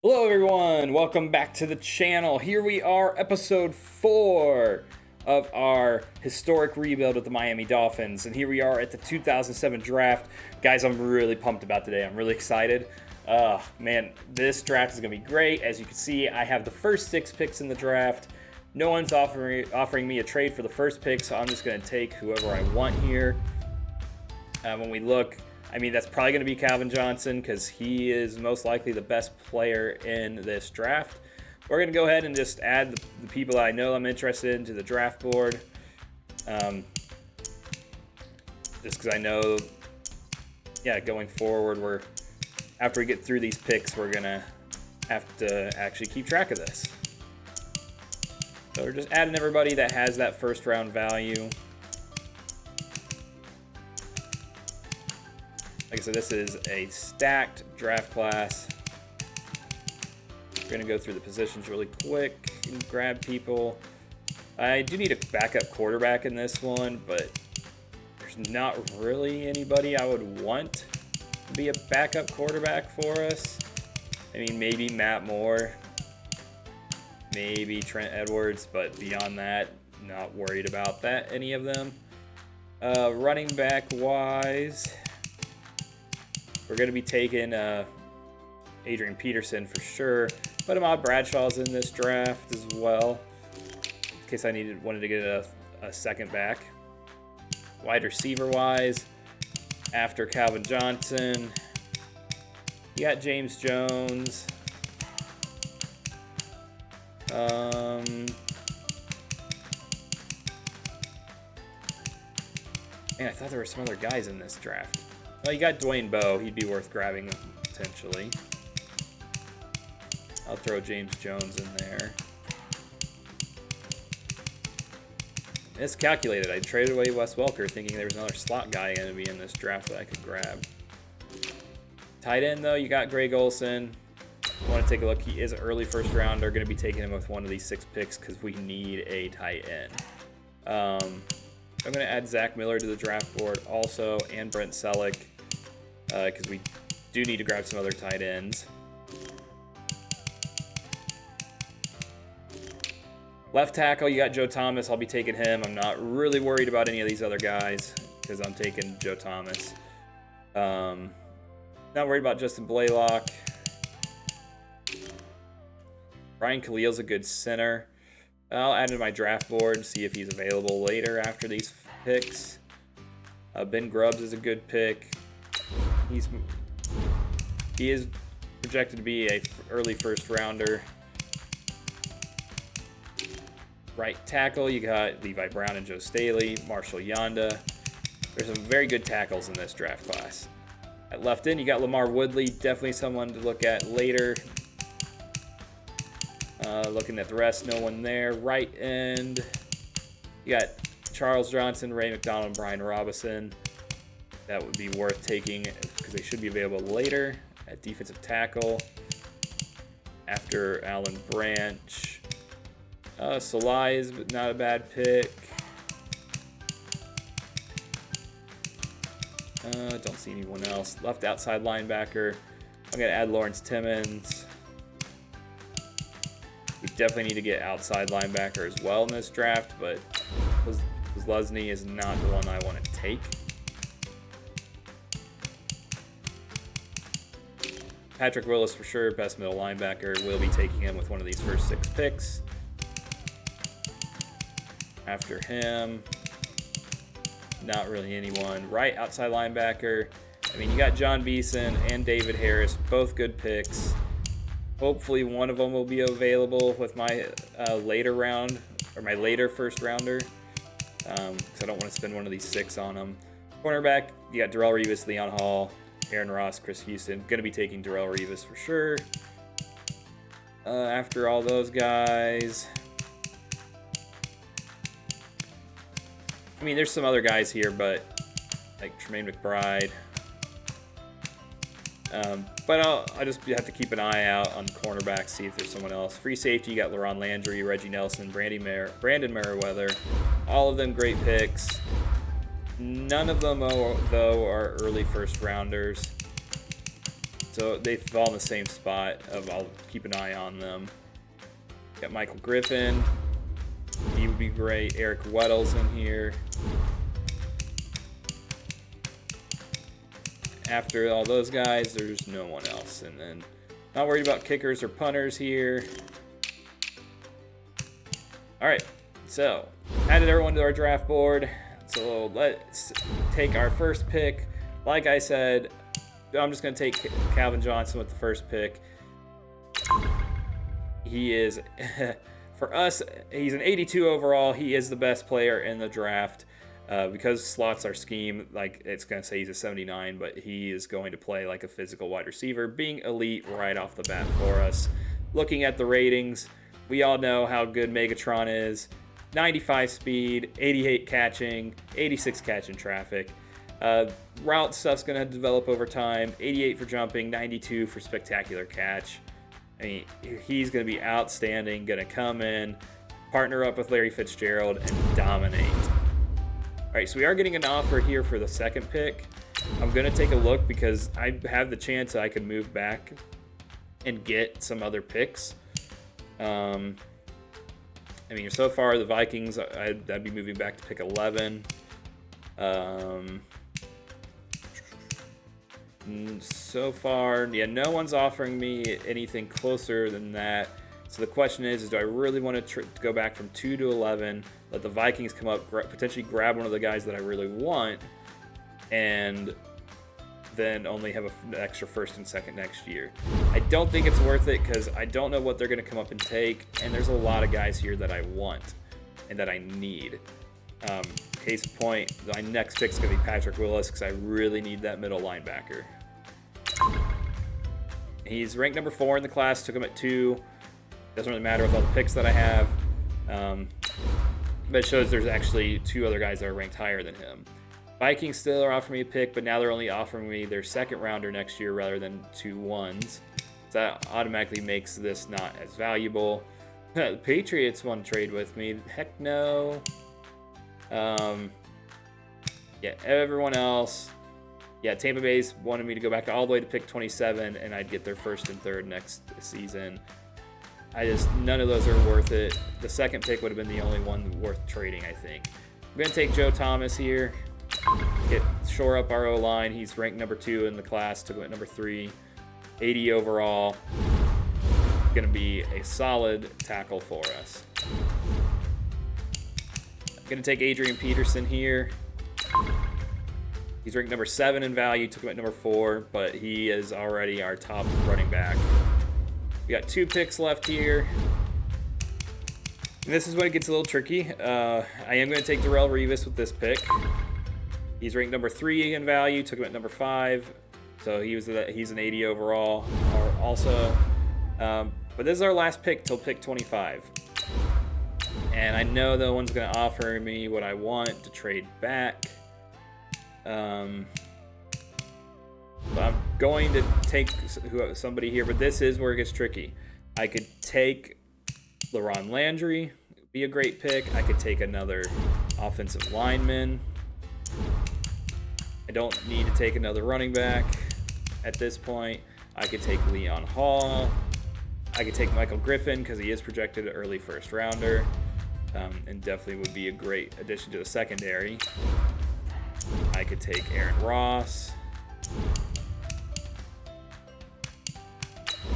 Hello everyone, welcome back to the channel. Here we are, episode 4 of our historic rebuild with the Miami Dolphins. And here we are at the 2007 draft. Guys, I'm really pumped about today. I'm really excited. Man, this draft is going to be great. As you can see, I have the first 6 picks in the draft. No one's offering me a trade for the first pick, so I'm just going to take whoever I want here. When we look, I mean, that's probably going to be Calvin Johnson because he is most likely the best player in this draft. We're going to go ahead and just add the people I know I'm interested in to the draft board. Just because I know, going forward, after we get through these picks, we're going to have to actually keep track of this. So we're just adding everybody that has that first round value. Like I said, this is a stacked draft class. We're going to go through the positions really quick and grab people. I do need a backup quarterback in this one, but there's not really anybody I would want to be a backup quarterback for us. I mean, maybe Matt Moore, maybe Trent Edwards, but beyond that, not worried about that, any of them. Running back wise, we're going to be taking Adrian Peterson for sure, but Ahmad Bradshaw's in this draft as well, in case I wanted to get a second back. Wide receiver wise, after Calvin Johnson, you got James Jones. Man, I thought there were some other guys in this draft. Well, you got Dwayne Bowe. He'd be worth grabbing potentially. I'll throw James Jones in there. It's calculated. I traded away Wes Welker thinking there was another slot guy going to be in this draft that I could grab. Tight end, though, you got Greg Olsen. I want to take a look. He is an early first rounder. Going to be taking him with one of these 6 picks because we need a tight end. I'm going to add Zach Miller to the draft board also, and Brent Selleck, because we do need to grab some other tight ends. Left tackle, you got Joe Thomas. I'll be taking him. I'm not really worried about any of these other guys because I'm taking Joe Thomas. Not worried about Justin Blaylock. Ryan Khalil's a good center. I'll add to my draft board and see if he's available later after these picks. Ben Grubbs is a good pick. He is projected to be a early first rounder. Right tackle, you got Levi Brown and Joe Staley, Marshall Yanda. There's some very good tackles in this draft class. At left end, you got Lamar Woodley, definitely someone to look at later. Looking at the rest, no one there. Right end, you got Charles Johnson, Ray McDonald, Brian Robinson. That would be worth taking because they should be available later. At defensive tackle, after Alan Branch. Salai is not a bad pick. Don't see anyone else. Left outside linebacker, I'm going to add Lawrence Timmons. We definitely need to get outside linebacker as well in this draft, but Lesney is not the one I want to take. Patrick Willis for sure, best middle linebacker. We'll be taking him with one of these first 6 picks. After him, not really anyone. Right outside linebacker, I mean, you got John Beeson and David Harris, both good picks. Hopefully one of them will be available with my later round, or my later first rounder, because I don't want to spend one of these 6 on them. Cornerback, you got Darrelle Revis, Leon Hall, Aaron Ross, Chris Houston. Going to be taking Darrelle Revis for sure. After all those guys, I mean, there's some other guys here, but like Tremaine McBride. But I'll just have to keep an eye out on cornerback, see if there's someone else. Free safety, you got LaRon Landry, Reggie Nelson, Brandon Merriweather. All of them great picks. None of them, though, are early first rounders. So they fall in the same spot of I'll keep an eye on them. Got Michael Griffin. He would be great. Eric Weddle's in here. After all those guys, there's no one else. And then not worried about kickers or punters here. All right, so added everyone to our draft board. So let's take our first pick. Like I said, I'm just going to take Calvin Johnson with the first pick. He is, for us, he's an 82 overall. He is the best player in the draft. Because slots our scheme, like it's going to say he's a 79, but he is going to play like a physical wide receiver, being elite right off the bat for us. Looking at the ratings, we all know how good Megatron is. 95 speed, 88 catching, 86 catch in traffic. Route stuff's going to develop over time. 88 for jumping, 92 for spectacular catch. I mean, he's going to be outstanding, going to come in, partner up with Larry Fitzgerald, and dominate. All right, so we are getting an offer here for the second pick. I'm going to take a look because I have the chance that I could move back and get some other picks. I mean, so far the Vikings, I'd be moving back to pick 11. So far, yeah, no one's offering me anything closer than that. So the question is do I really want to go back from 2 to 11, let the Vikings come up, potentially grab one of the guys that I really want, and then only have an extra first and second next year? I don't think it's worth it because I don't know what they're going to come up and take, and there's a lot of guys here that I want and that I need. Case in point, my next pick is going to be Patrick Willis because I really need that middle linebacker. He's ranked number 4 in the class, took him at 2. Doesn't really matter with all the picks that I have. But it shows there's actually 2 other guys that are ranked higher than him. Vikings still are offering me a pick, but now they're only offering me their second rounder next year rather than 2 1s. So that automatically makes this not as valuable. The Patriots want to trade with me. Heck no. Yeah, everyone else. Yeah, Tampa Bay's wanted me to go back all the way to pick 27, and I'd get their first and third next season. None of those are worth it. The second pick would have been the only one worth trading, I think. I'm going to take Joe Thomas here. Shore up our O-line. He's ranked number 2 in the class. Took him at number 3. 80 overall. Going to be a solid tackle for us. I'm going to take Adrian Peterson here. He's ranked number 7 in value. Took him at number 4, but he is already our top running back. We got 2 picks left here. And this is when it gets a little tricky. I am going to take Darrelle Revis with this pick. He's ranked number 3 in value. Took him at number 5. So he's an 80 overall also. But this is our last pick till pick 25. And I know no one's going to offer me what I want to trade back. But I'm going to take somebody here, but this is where it gets tricky. I could take LaRon Landry, be a great pick. I could take another offensive lineman. I don't need to take another running back at this point. I could take Leon Hall. I could take Michael Griffin because he is projected an early first rounder, and definitely would be a great addition to the secondary. I could take Aaron Ross.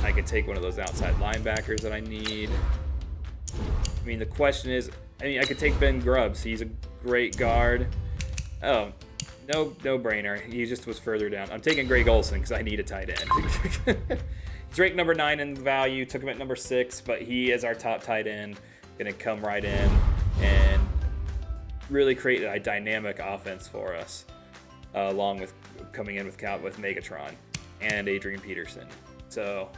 I could take one of those outside linebackers that I need. I mean, the question is, I could take Ben Grubbs. He's a great guard. Oh, no-brainer. He just was further down. I'm taking Greg Olsen because I need a tight end. He's ranked number 9 in value. Took him at number 6, but he is our top tight end. Going to come right in and really create a dynamic offense for us, along with coming in with Megatron and Adrian Peterson. So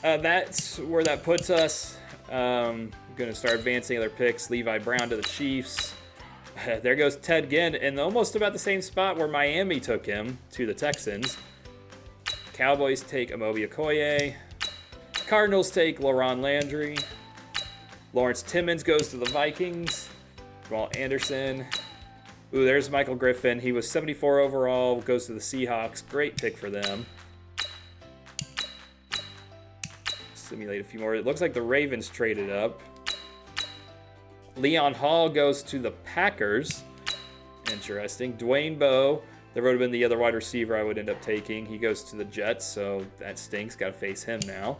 that's where that puts us. I'm going to start advancing other picks. Levi Brown to the Chiefs. There goes Ted Ginn in almost about the same spot where Miami took him, to the Texans. Cowboys take Amobi Okoye. Cardinals take LaRon Landry. Lawrence Timmons goes to the Vikings. Jamal Anderson. Ooh, there's Michael Griffin. He was 74 overall, goes to the Seahawks. Great pick for them. simulate a few more. It looks like the Ravens traded up. Leon Hall goes to the Packers. Interesting. Dwayne Bowe, that would have been the other wide receiver I would end up taking. He goes to the Jets, so that stinks. Got to face him now.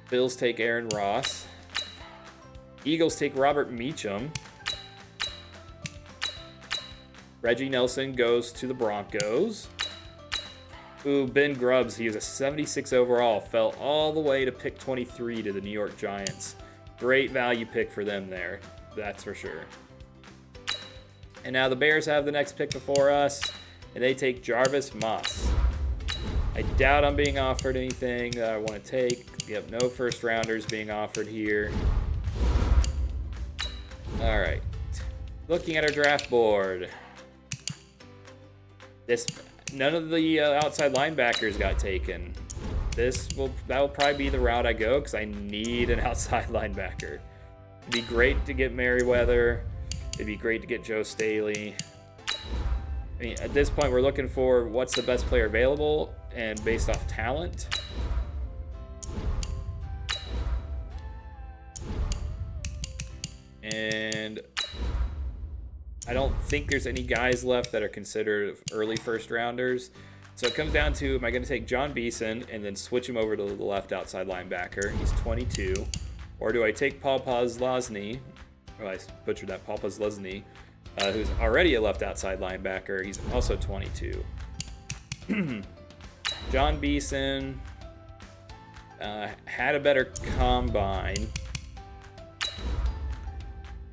Bills take Aaron Ross. Eagles take Robert Meacham. Reggie Nelson goes to the Broncos. Ooh, Ben Grubbs, he was a 76 overall, fell all the way to pick 23 to the New York Giants. Great value pick for them there, that's for sure. And now the Bears have the next pick before us, and they take Jarvis Moss. I doubt I'm being offered anything that I want to take. Yep, no first rounders being offered here. All right, looking at our draft board. None of the outside linebackers got taken. That will probably be the route I go because I need an outside linebacker. It'd be great to get Merriweather. It'd be great to get Joe Staley. I mean, at this point, we're looking for what's the best player available and based off talent. And I don't think there's any guys left that are considered early first rounders. So it comes down to, am I going to take John Beeson and then switch him over to the left outside linebacker? He's 22. Or do I take Paul Posluszny? Oh, I butchered that. Paul Posluszny, who's already a left outside linebacker. He's also 22. John Beeson had a better combine.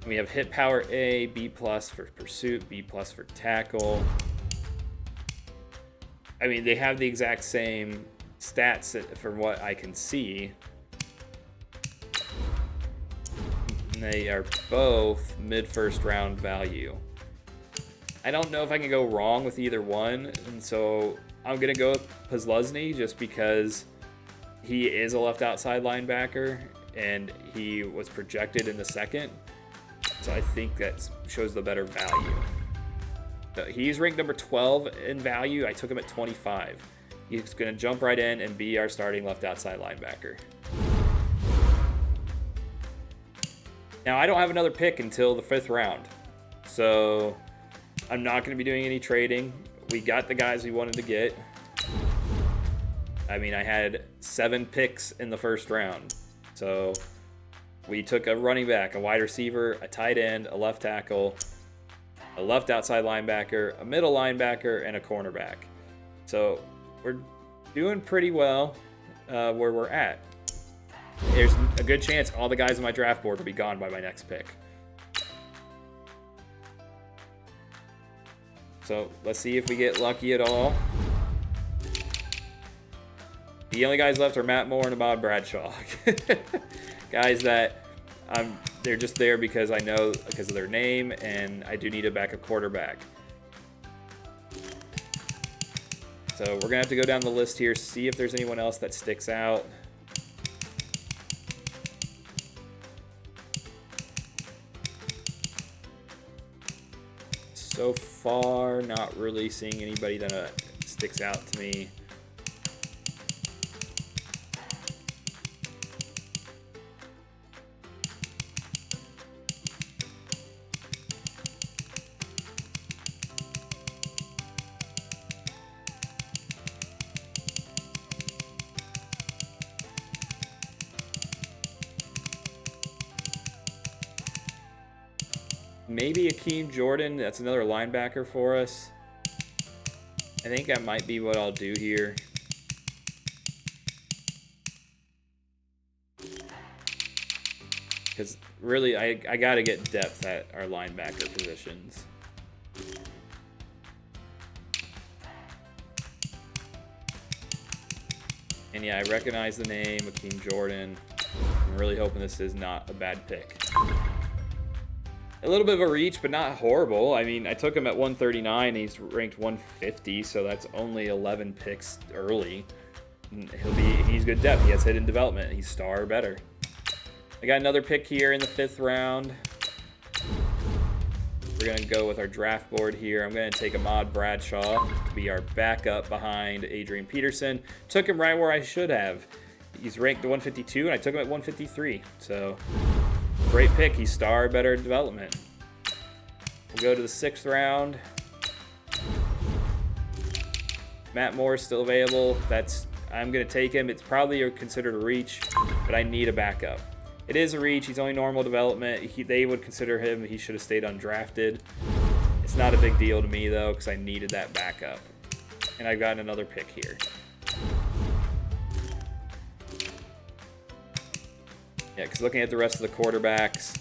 We have hit power A, B+ for pursuit, B+ for tackle. I mean, they have the exact same stats from what I can see. And they are both mid-first round value. I don't know if I can go wrong with either one, and so I'm going to go with Posluszny just because he is a left outside linebacker, and he was projected in the second. So I think that shows the better value. So he's ranked number 12 in value. I took him at 25. He's going to jump right in and be our starting left outside linebacker. Now, I don't have another pick until the 5th round. So I'm not going to be doing any trading. We got the guys we wanted to get. I mean, I had 7 picks in the first round. So we took a running back, a wide receiver, a tight end, a left tackle, a left outside linebacker, a middle linebacker, and a cornerback. So we're doing pretty well where we're at. There's a good chance all the guys on my draft board will be gone by my next pick. So let's see if we get lucky at all. The only guys left are Matt Moore and Ahmad Bradshaw. Guys that they're just there because I know because of their name, and I do need a backup quarterback. So we're going to have to go down the list here, see if there's anyone else that sticks out. So far, not really seeing anybody that sticks out to me. Maybe Akeem Jordan, that's another linebacker for us. I think that might be what I'll do here. Because really, I got to get depth at our linebacker positions. And yeah, I recognize the name, Akeem Jordan. I'm really hoping this is not a bad pick. A little bit of a reach, but not horrible. I mean, I took him at 139. He's ranked 150, so that's only 11 picks early. He's good depth. He has hidden development. He's star or better. I got another pick here in the 5th round. We're going to go with our draft board here. I'm going to take Ahmad Bradshaw to be our backup behind Adrian Peterson. Took him right where I should have. He's ranked 152, and I took him at 153. So, great pick. He's star, better development. We'll go to the 6th round. Matt Moore is still available. I'm going to take him. It's probably considered a reach, but I need a backup. It is a reach. He's only normal development. They would consider him. He should have stayed undrafted. It's not a big deal to me, though, because I needed that backup. And I've gotten another pick here. Yeah, because looking at the rest of the quarterbacks,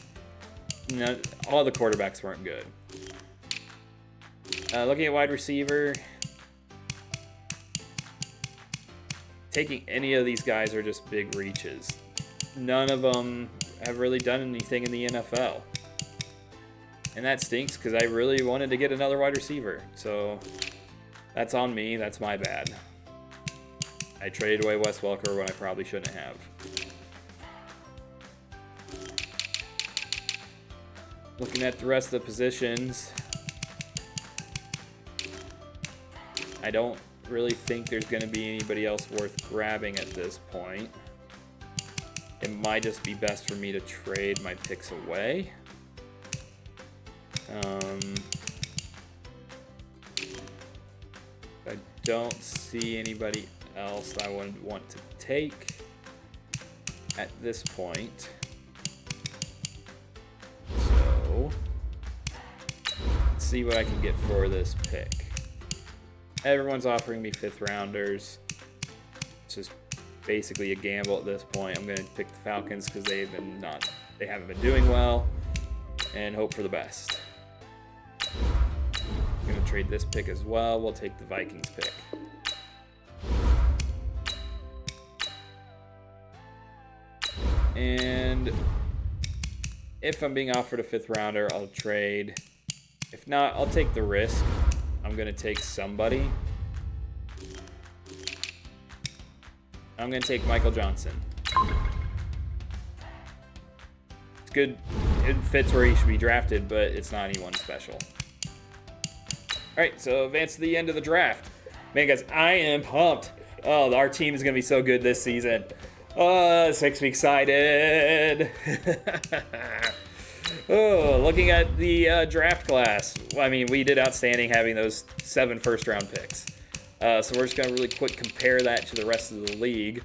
all the quarterbacks weren't good. Looking at wide receiver, taking any of these guys are just big reaches. None of them have really done anything in the NFL. And that stinks because I really wanted to get another wide receiver. So that's on me. That's my bad. I traded away Wes Welker when I probably shouldn't have. Looking at the rest of the positions, I don't really think there's going to be anybody else worth grabbing at this point. It might just be best for me to trade my picks away. I don't see anybody else I would want to take at this point. So, let's see what I can get for this pick. Everyone's offering me 5th rounders. It's just basically a gamble at this point. I'm going to pick the Falcons because they haven't been doing well, and hope for the best. I'm going to trade this pick as well. We'll take the Vikings pick. And if I'm being offered a 5th rounder, I'll trade. If not, I'll take the risk. I'm going to take somebody. I'm going to take Michael Johnson. It's good. It fits where he should be drafted, but it's not anyone special. All right, so advance to the end of the draft. Man, guys, I am pumped. Oh, our team is going to be so good this season. Oh, this makes me excited. Oh, looking at the draft class. Well, I mean, we did outstanding having those 7 first-round picks. So we're just going to really quick compare that to the rest of the league.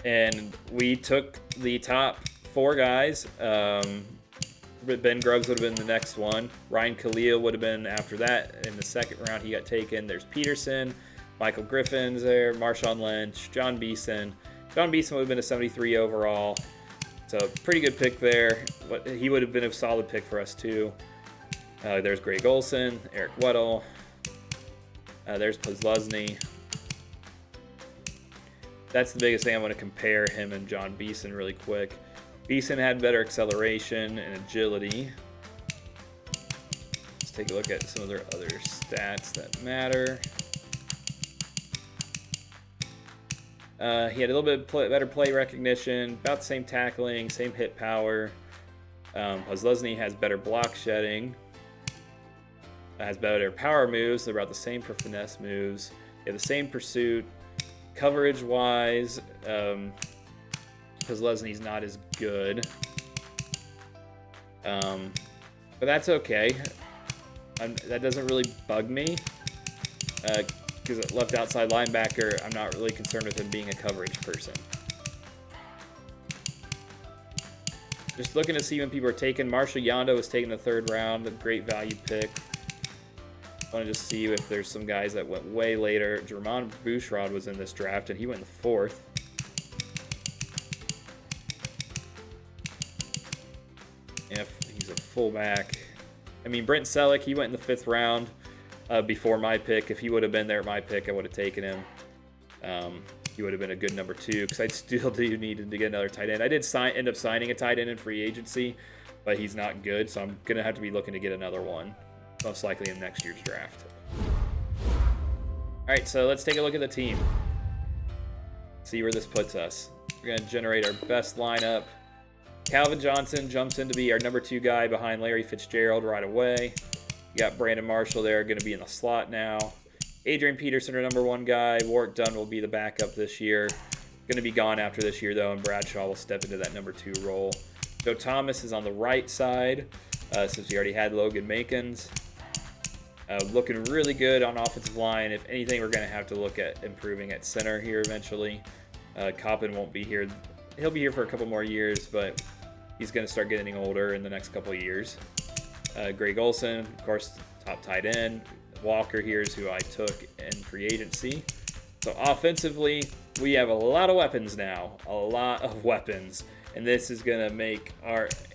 And we took the top 4 guys. Ben Grubbs would have been the next one. Ryan Khalil would have been after that. In the 2nd round, he got taken. There's Peterson, Michael Griffin's there, Marshawn Lynch, John Beeson. John Beeson would have been a 73 overall. So pretty good pick there. But he would have been a solid pick for us too. There's Greg Olsen, Eric Weddle. There's Posluszny. That's the biggest thing. I want to compare him and John Beeson really quick. Beeson had better acceleration and agility. Let's take a look at some of their other stats that matter. He had a little bit better play recognition, about the same tackling, same hit power. Posluszny has better block shedding. Has better power moves. They're about the same for finesse moves. They have the same pursuit. Coverage-wise, Posluszny's not as good. But that's okay. That doesn't really bug me. Because left outside linebacker, I'm not really concerned with him being a coverage person. Just looking to see when people are taken. Marshall Yanda was taken in the 3rd round. A great value pick. I want to just see if there's some guys that went way later. Jermon Bushrod was in this draft, and he went in the 4th. If he's a fullback. I mean, Brent Selleck, he went in the 5th round before my pick. If he would have been there at my pick, I would have taken him. He would have been a good number 2 because I still do need to get another tight end. I did end up signing a tight end in free agency, but he's not good, so I'm going to have to be looking to get another one, most likely in next year's draft. All right, so let's take a look at the team. See where this puts us. We're going to generate our best lineup. Calvin Johnson jumps in to be our number 2 guy behind Larry Fitzgerald right away. You got Brandon Marshall there, going to be in the slot now. Adrian Peterson, our number 1 guy. Warwick Dunn will be the backup this year. Going to be gone after this year, though, and Bradshaw will step into that number 2 role. Joe Thomas is on the right side, since we already had Logan Makins. Looking really good on offensive line. If anything, we're going to have to look at improving at center here eventually. Coppin won't be here. He'll be here for a couple more years, but he's going to start getting older in the next couple of years. Greg Olson, of course, top tight end. Walker here is who I took in free agency. So offensively, we have a lot of weapons now. A lot of weapons. And this is going to make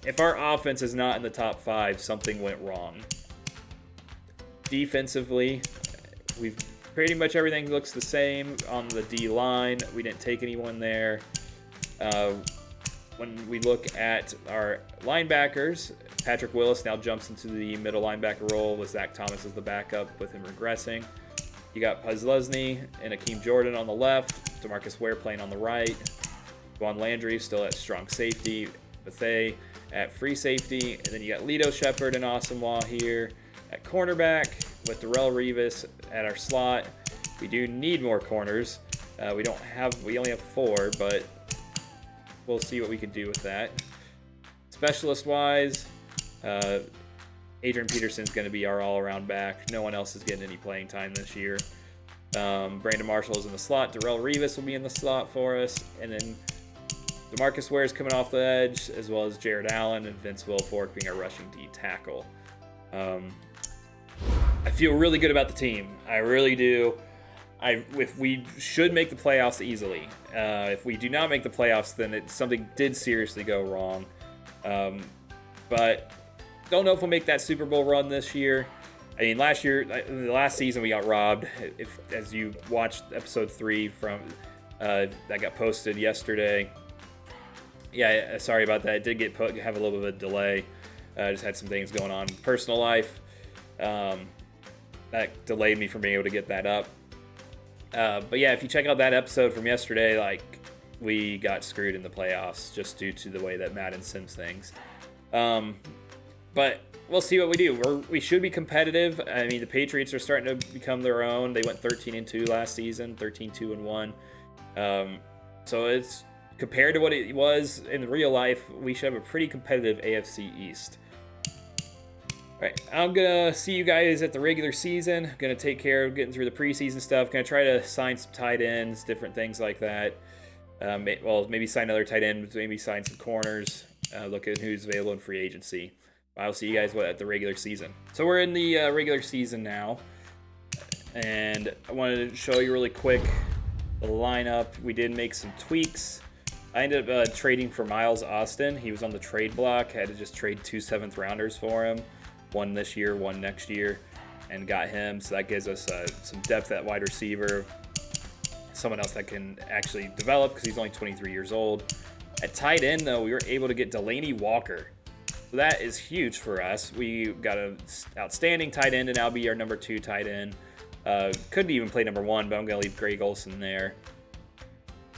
if our offense is not in the top 5, something went wrong. Defensively, we've pretty much everything looks the same on the D line. We didn't take anyone there. When we look at our linebackers, Patrick Willis now jumps into the middle linebacker role with Zach Thomas as the backup with him regressing. You got Puzlesny and Akeem Jordan on the left, DeMarcus Ware playing on the right, Juan Landry still at strong safety, Bethea at free safety, and then you got Lito Shepard and Asamoah here at cornerback with Darrell Revis at our slot. We do need more corners. We only have 4, but we'll see what we can do with that. Specialist-wise, Adrian Peterson's going to be our all-around back. No one else is getting any playing time this year. Brandon Marshall is in the slot. Darrell Revis will be in the slot for us. And then DeMarcus Ware is coming off the edge, as well as Jared Allen and Vince Wilfork being our rushing D tackle. I feel really good about the team. I really do. If we should make the playoffs easily. If we do not make the playoffs, then something did seriously go wrong. But don't know if we'll make that Super Bowl run this year. I mean, last season we got robbed. As you watched episode 3 from that got posted yesterday. Yeah, sorry about that. It did have a little bit of a delay. Just had some things going on in personal life. That delayed me from being able to get that up. But yeah, if you check out that episode from yesterday, we got screwed in the playoffs just due to the way that Madden sims things. But we'll see what we do. We should be competitive. I mean, the Patriots are starting to become their own. They went 13-2 last season, 13-2-1. So it's compared to what it was in real life, we should have a pretty competitive AFC East. All right, I'm going to see you guys at the regular season. I'm going to take care of getting through the preseason stuff. Going to try to sign some tight ends, different things like that. Maybe sign another tight end, maybe sign some corners, look at who's available in free agency. I'll see you guys at the regular season. So we're in the regular season now. And I wanted to show you really quick the lineup. We did make some tweaks. I ended up trading for Miles Austin. He was on the trade block. I had to just trade 2 7th rounders for him. One this year, one next year, and got him. So that gives us some depth at wide receiver. Someone else that can actually develop because he's only 23 years old. At tight end, though, we were able to get Delaney Walker. So that is huge for us. We got an outstanding tight end, and now be our number 2 tight end. Couldn't even play number 1, but I'm going to leave Greg Olson there.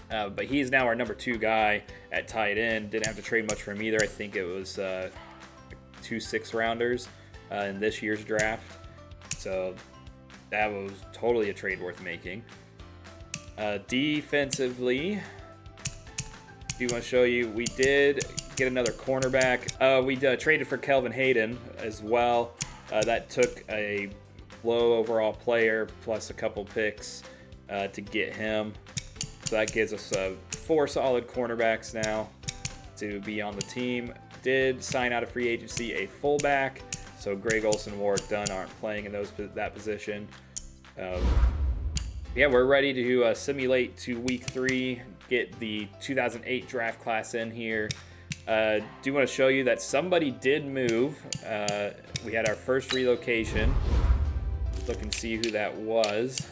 But he's now our number 2 guy at tight end. Didn't have to trade much for him either. I think it was 2 6-rounders in this year's draft. So that was totally a trade worth making. Defensively, do want to show you, we did get another cornerback. We traded for Kelvin Hayden as well. That took a low overall player plus a couple picks to get him. So that gives us 4 solid cornerbacks now to be on the team. Did sign out of free agency a fullback, so Greg Olson and Warwick Dunn aren't playing in that position. Yeah, we're ready to simulate to week 3, get the 2008 draft class in here. Do want to show you that somebody did move. We had our first relocation. Look and see who that was.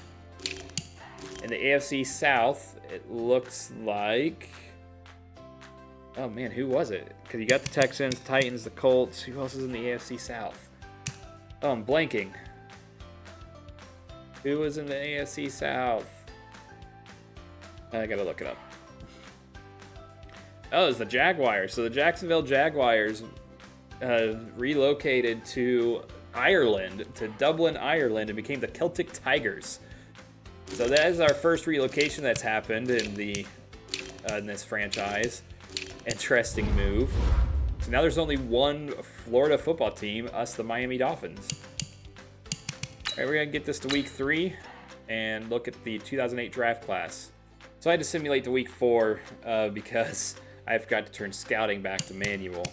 In the AFC South, it looks like... Oh man, who was it? Because you got the Texans, Titans, the Colts. Who else is in the AFC South? Oh, I'm blanking. Who was in the AFC South? I gotta look it up. Oh, it's the Jaguars. So the Jacksonville Jaguars relocated to Ireland, to Dublin, Ireland, and became the Celtic Tigers. So that is our first relocation that's happened in this franchise. Interesting move. So now there's only one Florida football team, us, the Miami Dolphins. All right, we're gonna get this to week 3 and look at the 2008 draft class. So I had to simulate to week 4 because I forgot to turn scouting back to manual.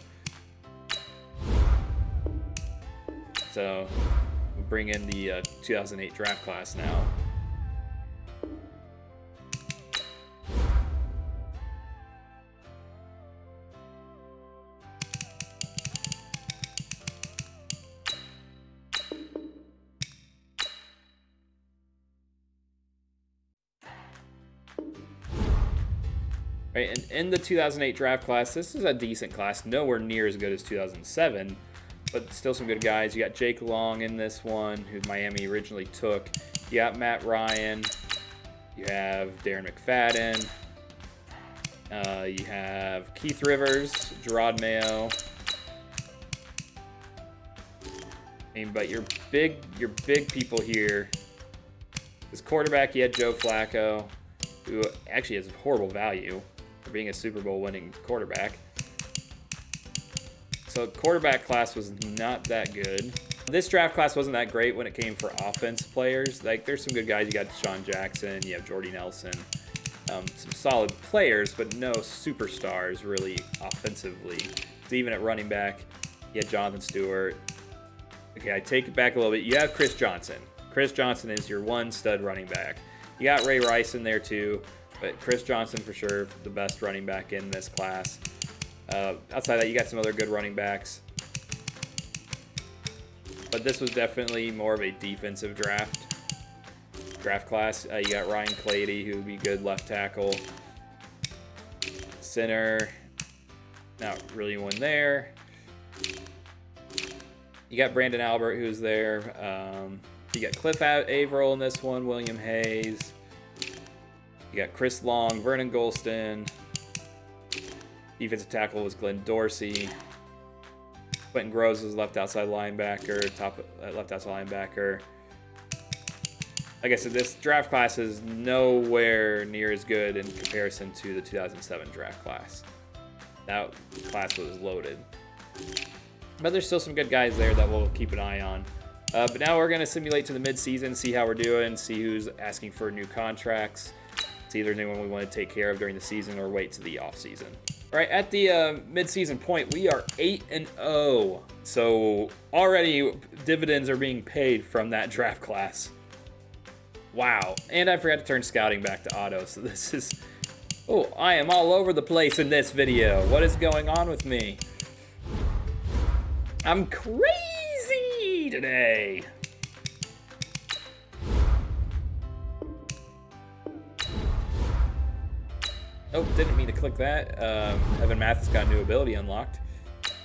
So we'll bring in the 2008 draft class now. Right, and in the 2008 draft class, this is a decent class, nowhere near as good as 2007, but still some good guys. You got Jake Long in this one, who Miami originally took. You got Matt Ryan. You have Darren McFadden. You have Keith Rivers, Gerard Mayo. But your big people here is quarterback. You had Joe Flacco, who actually has horrible value for being a Super Bowl winning quarterback. So quarterback class was not that good. This draft class wasn't that great when it came for offense players. Like, there's some good guys. You got Deshaun Jackson, you have Jordy Nelson, some solid players, but no superstars really offensively. So even at running back, you had Jonathan Stewart. Okay, I take it back a little bit. You have Chris Johnson. Chris Johnson is your one stud running back. You got Ray Rice in there too, but Chris Johnson for sure the best running back in this class. Outside of that, you got some other good running backs. But this was definitely more of a defensive draft class. You got Ryan Clady, who would be good left tackle. Center, not really one there. You got Brandon Albert, who's there. You got Cliff Averill in this one, William Hayes. You got Chris Long, Vernon Golston. Defensive tackle was Glenn Dorsey. Quentin Groves was left outside linebacker, left outside linebacker. Like I said, this draft class is nowhere near as good in comparison to the 2007 draft class. That class was loaded. But there's still some good guys there that we'll keep an eye on. But now we're going to simulate to the midseason, see how we're doing, see who's asking for new contracts, see if there's anyone we want to take care of during the season or wait to the offseason. All right, at the midseason point, we are 8-0. So already dividends are being paid from that draft class. Wow. And I forgot to turn scouting back to auto. So this is... Oh, I am all over the place in this video. What is going on with me? I'm crazy today. Oh, didn't mean to click that. Evan Mathis got a new ability unlocked.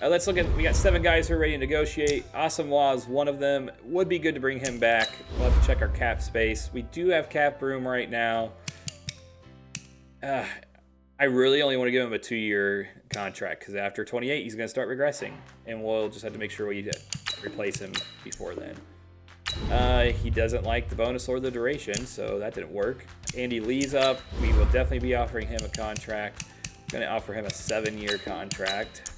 Let's look at, we got 7 guys who are ready to negotiate. Awesome Law is one of them. Would be good to bring him back. We'll have to check our cap space. We do have cap room right now. I really only want to give him a 2-year contract because after 28, he's going to start regressing. And we'll just have to make sure we replace him before then. He doesn't like the bonus or the duration, so that didn't work. Andy Lee's up. We will definitely be offering him a contract. I'm going to offer him a 7-year contract.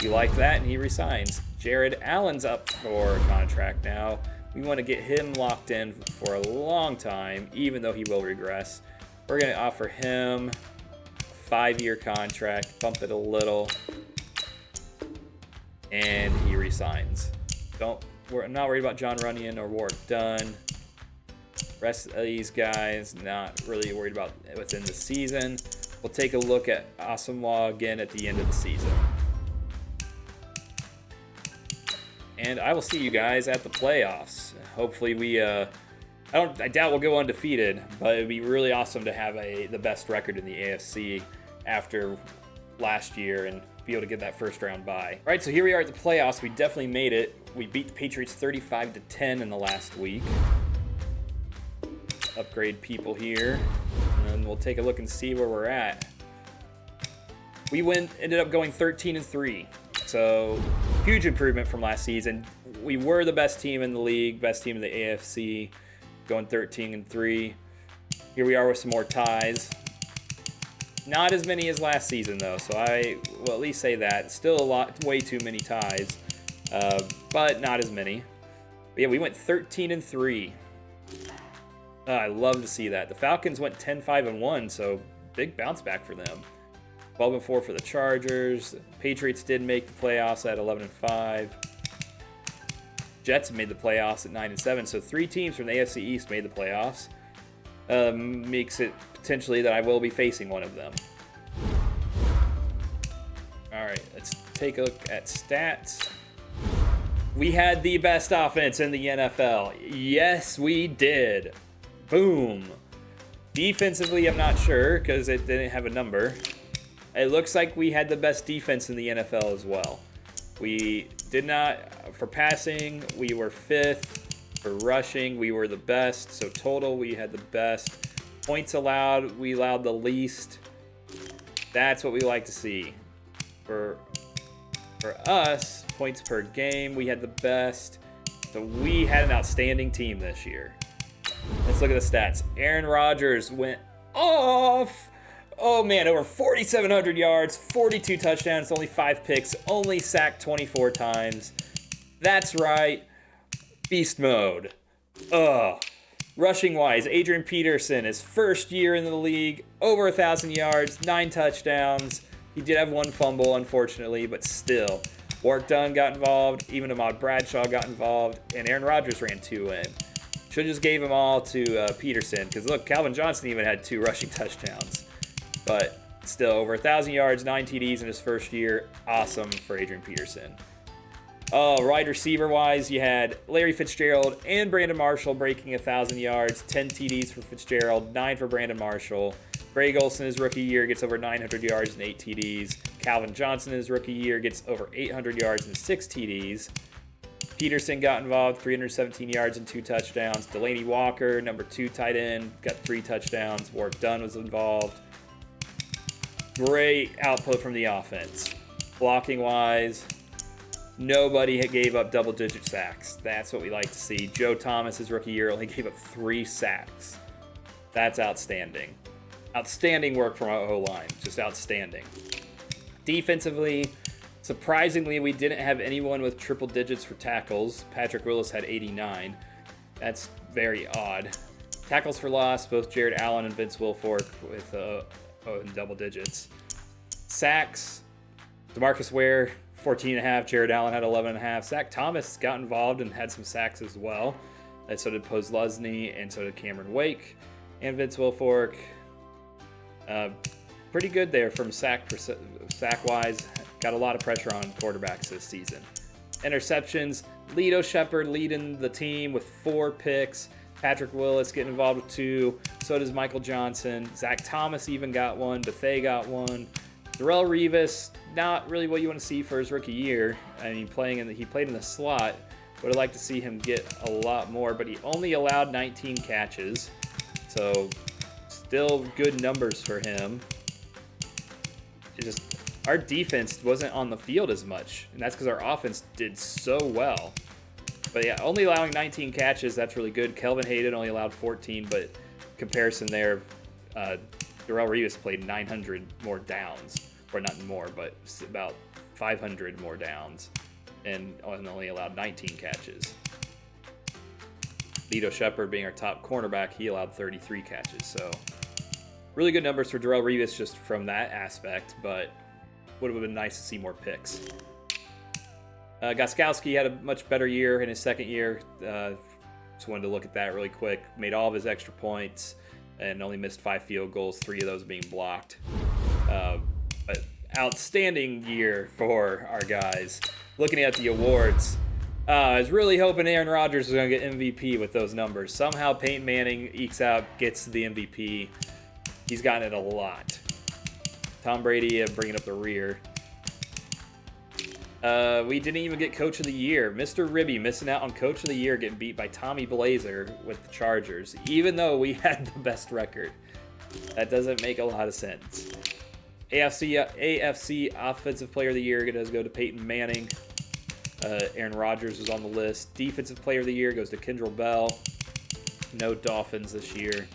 He liked that, and he resigns. Jared Allen's up for a contract now. We want to get him locked in for a long time, even though he will regress. We're going to offer him a 5-year contract, bump it a little, and he resigns. We're not worried about John Runyon or Warwick Dunn. Rest of these guys, not really worried about within the season. We'll take a look at Awesome Law again at the end of the season. And I will see you guys at the playoffs. Hopefully we, I doubt we'll go undefeated, but it'd be really awesome to have the best record in the AFC after last year and be able to get that first round bye. All right, so here we are at the playoffs. We definitely made it. We beat the Patriots 35-10 in the last week. Upgrade people here, and then we'll take a look and see where we're at. We ended up going 13-3, so huge improvement from last season. we were the best team in the league, best team in the AFC, going 13-3. Here we are with some more ties. Not as many as last season, though, so I will at least say that. Still way too many ties, but not as many. But yeah, we went 13-3. I love to see that. The Falcons went 10-5-1, so big bounce back for them. 12-4 for the Chargers. Patriots did make the playoffs at 11-5. Jets made the playoffs at 9-7. So 3 teams from the AFC East made the playoffs. Makes it potentially that I will be facing one of them. All right, let's take a look at stats. We had the best offense in the NFL. Yes, we did. Boom. Defensively, I'm not sure because it didn't have a number. It looks like we had the best defense in the NFL as well. We did not, for passing, we were 5th. For rushing, we were the best. So total, we had the best. Points allowed, we allowed the least. That's what we like to see. For us, points per game, we had the best. So we had an outstanding team this year. Let's look at the stats. Aaron Rodgers went off. Oh man, over 4,700 yards, 42 touchdowns, only 5 picks, only sacked 24 times. That's right. Beast mode. Rushing wise, Adrian Peterson, his first year in the league, over 1,000 yards, 9 touchdowns. He did have 1 fumble, unfortunately, but still. Warwick Dunn got involved, even Ahmad Bradshaw got involved, and Aaron Rodgers ran 2 in. Should have just gave them all to Peterson, because look, Calvin Johnson even had 2 rushing touchdowns. But still, over 1,000 yards, 9 TDs in his first year. Awesome for Adrian Peterson. Wide receiver-wise, you had Larry Fitzgerald and Brandon Marshall breaking 1,000 yards, 10 TDs for Fitzgerald, 9 for Brandon Marshall. Greg Olsen, his rookie year, gets over 900 yards and 8 TDs. Calvin Johnson, his rookie year, gets over 800 yards and 6 TDs. Peterson got involved, 317 yards and 2 touchdowns. Delaney Walker, number 2 tight end, got 3 touchdowns. Warwick Dunn was involved. Great output from the offense. Blocking-wise, nobody gave up double-digit sacks. That's what we like to see. Joe Thomas, his rookie year, only gave up 3 sacks. That's outstanding. Outstanding work from our O-line. Just outstanding. Defensively, surprisingly, we didn't have anyone with triple digits for tackles. Patrick Willis had 89. That's very odd. Tackles for loss, both Jared Allen and Vince Wilfork with in double digits. Sacks, DeMarcus Ware, 14.5. Jared Allen had 11.5. Zach Thomas got involved and had some sacks as well. And so did Posluszny, and so did Cameron Wake. And Vince Wilfork. Pretty good there from sack-wise. Got a lot of pressure on quarterbacks this season. Interceptions, Lito Shepherd leading the team with 4 picks. Patrick Willis getting involved with 2. So does Michael Johnson. Zach Thomas even got 1. Bethea got 1. Darrelle Revis, not really what you want to see for his rookie year. I mean, he played in the slot. Would have liked to see him get a lot more, but he only allowed 19 catches. So still good numbers for him. Our defense wasn't on the field as much, and that's because our offense did so well. But yeah, only allowing 19 catches, that's really good. Kelvin Hayden only allowed 14, but comparison there, Darrelle Revis played 900 more downs, or not more, but about 500 more downs, and only allowed 19 catches. Lito Shepherd being our top cornerback, he allowed 33 catches, so really good numbers for Darrelle Revis just from that aspect, but would have been nice to see more picks. Gostkowski had a much better year in his second year. Just wanted to look at that really quick. Made all of his extra points and only missed 5 field goals, 3 of those being blocked. But outstanding year for our guys. Looking at the awards, I was really hoping Aaron Rodgers was going to get MVP with those numbers. Somehow Peyton Manning gets the MVP. He's gotten it a lot. Tom Brady bringing up the rear. We didn't even get Coach of the Year. Mr. Ribby missing out on Coach of the Year, getting beat by Tommy Blazer with the Chargers, even though we had the best record. That doesn't make a lot of sense. AFC Offensive Player of the Year does go to Peyton Manning. Aaron Rodgers is on the list. Defensive Player of the Year goes to Kendrell Bell. No Dolphins this year.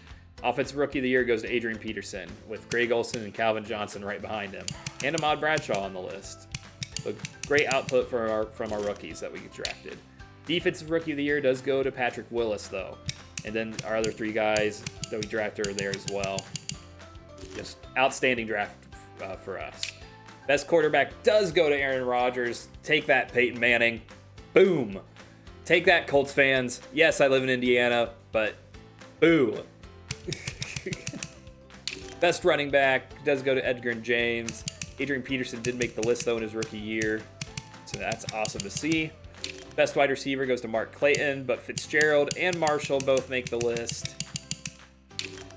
Offensive Rookie of the Year goes to Adrian Peterson, with Greg Olsen and Calvin Johnson right behind him. And Ahmad Bradshaw on the list. So great output from our rookies that we drafted. Defensive Rookie of the Year does go to Patrick Willis, though. And then our other 3 guys that we drafted are there as well. Just outstanding draft for us. Best quarterback does go to Aaron Rodgers. Take that, Peyton Manning. Boom. Take that, Colts fans. Yes, I live in Indiana, but boo. Best running back does go to Edgar and James. Adrian Peterson did make the list, though, in his rookie year. So that's awesome to see. Best wide receiver goes to Mark Clayton, but Fitzgerald and Marshall both make the list.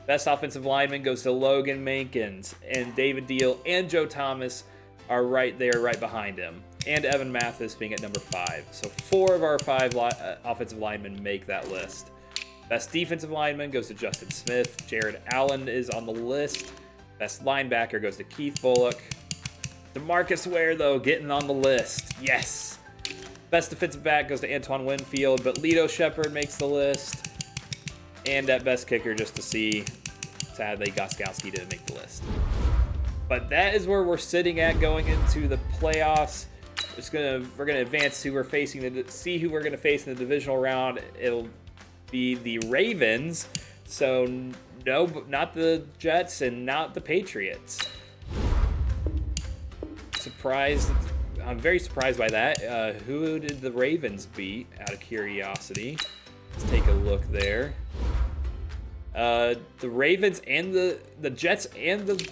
Best offensive lineman goes to Logan Mankins, and David Deal and Joe Thomas are right there, right behind him. And Evan Mathis being at number 5. So 4 of our 5 offensive linemen make that list. Best defensive lineman goes to Justin Smith. Jared Allen is on the list. Best linebacker goes to Keith Bullock. DeMarcus Ware, though, getting on the list. Yes. Best defensive back goes to Antoine Winfield, but Lito Shepherd makes the list. And at best kicker, just to see, sadly, Gostkowski didn't make the list. But that is where we're sitting at going into the playoffs. We're gonna advance who we're facing, see who we're gonna face in the divisional round. It'll be the Ravens. So no, not the Jets and not the Patriots. Surprised. I'm very surprised by that. Who did the Ravens beat, out of curiosity? Let's take a look there. The Ravens and the Jets and the